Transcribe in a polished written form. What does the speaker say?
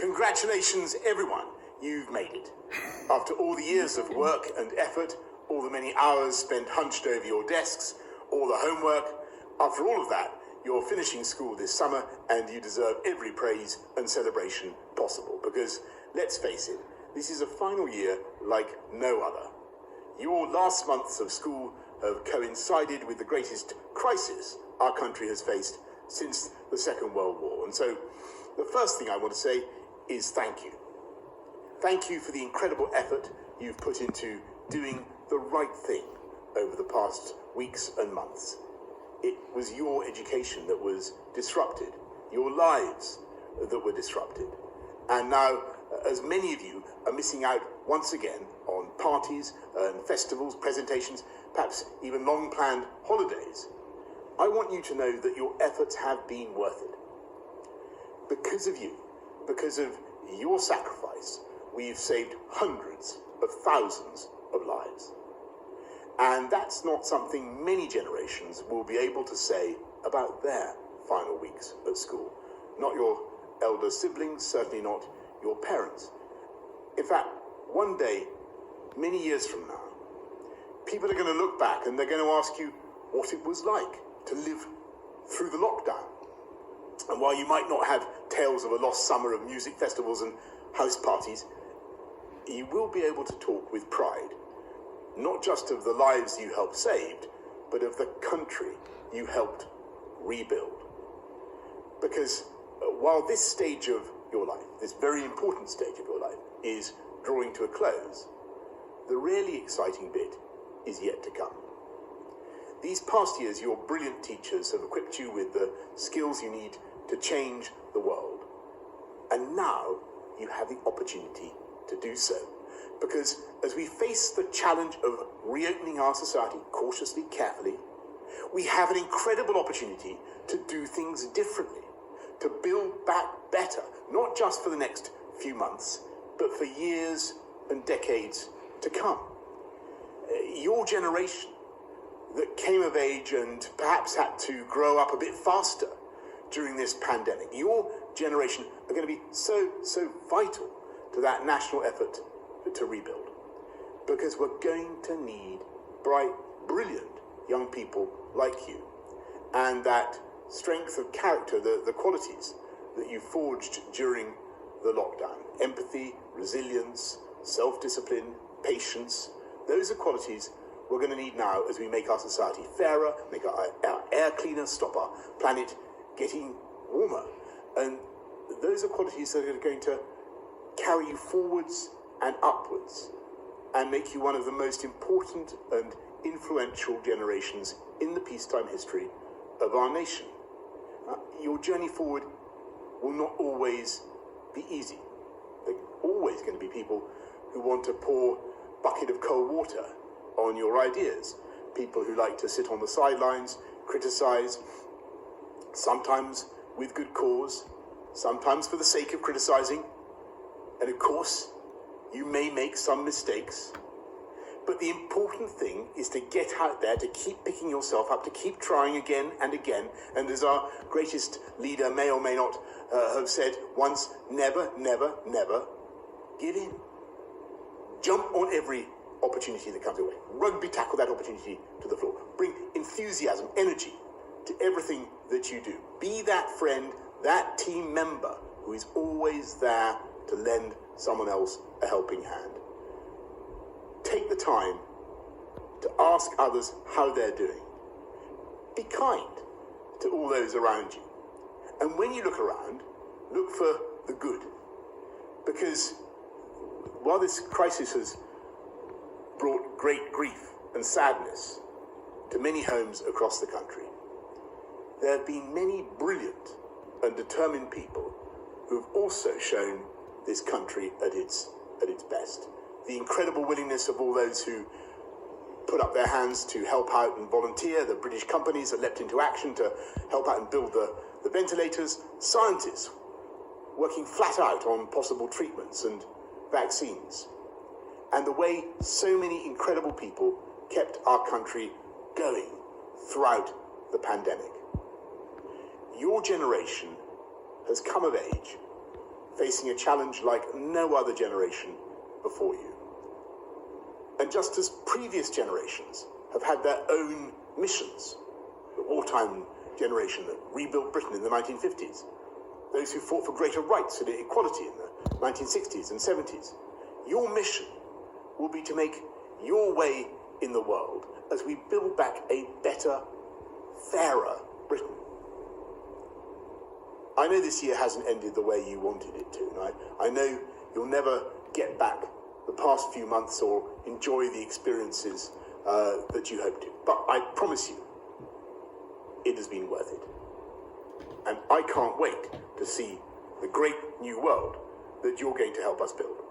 Congratulations, everyone. You've made it. After all the years of work and effort, all the many hours spent hunched over your desks, all the homework, after all of that, you're finishing school this summer and you deserve every praise and celebration possible because, let's face it, this is a final year like no other. Your last months of school have coincided with the greatest crisis our country has faced since the Second World War. And so the first thing I want to say is thank you. Thank you for the incredible effort you've put into doing the right thing over the past weeks and months. It was your education that was disrupted, your lives that were disrupted. And now, as many of you are missing out once again on parties and festivals, presentations, perhaps even long-planned holidays, I want you to know that your efforts have been worth it. Because of you, because of your sacrifice, we've saved hundreds of thousands of lives. And that's not something many generations will be able to say about their final weeks at school. Not your elder siblings, certainly not your parents. In fact, one day, many years from now, people are going to look back and they're going to ask you what it was like to live through the lockdown. And while you might not have tales of a lost summer of music festivals and house parties, you will be able to talk with pride, not just of the lives you helped save, but of the country you helped rebuild. Because while this stage of your life, this very important stage of your life, is drawing to a close, the really exciting bit is yet to come. These past years, your brilliant teachers have equipped you with the skills you need to change the world. And now you have the opportunity to do so. Because as we face the challenge of reopening our society cautiously, carefully, we have an incredible opportunity to do things differently, to build back better, not just for the next few months, but for years and decades to come. Your generation that came of age and perhaps had to grow up a bit faster during this pandemic, your generation are going to be so vital to that national effort to rebuild. Because we're going to need bright, brilliant young people like you. And that strength of character, the qualities that you forged during the lockdown. Empathy, resilience, self-discipline, patience. Those are qualities we're going to need now as we make our society fairer, make our air cleaner, stop our planet getting warmer. And those are qualities that are going to carry you forwards and upwards and make you one of the most important and influential generations in the peacetime history of our nation. Your journey forward will not always be easy. There are always going to be people who want to pour a bucket of cold water on your ideas. People who like to sit on the sidelines, criticize, sometimes with good cause, sometimes for the sake of criticizing. And of course, you may make some mistakes. But the important thing is to get out there, to keep picking yourself up, to keep trying again and again. And as our greatest leader may or may not have said once, never, never, never give in. Jump on every opportunity that comes your way. Rugby tackle that opportunity to the floor. Bring enthusiasm, energy to everything that you do. Be that friend, that team member who is always there to lend someone else a helping hand. Take the time to ask others how they're doing. Be kind to all those around you. And when you look around, look for the good. Because while this crisis has brought great grief and sadness to many homes across the country, there have been many brilliant and determined people who have also shown this country at its best. The incredible willingness of all those who put up their hands to help out and volunteer, the British companies that leapt into action to help out and build the ventilators, scientists working flat out on possible treatments and vaccines. and the way so many incredible people kept our country going throughout the pandemic. Your generation has come of age, facing a challenge like no other generation before you. And just as previous generations have had their own missions, the wartime generation that rebuilt Britain in the 1950s, those who fought for greater rights and equality in the 1960s and 70s, your mission will be to make your way in the world as we build back a better, fairer Britain. I know this year hasn't ended the way you wanted it to, and I know you'll never get back the past few months or enjoy the experiences that you hoped to. But I promise you, it has been worth it. And I can't wait to see the great new world that you're going to help us build.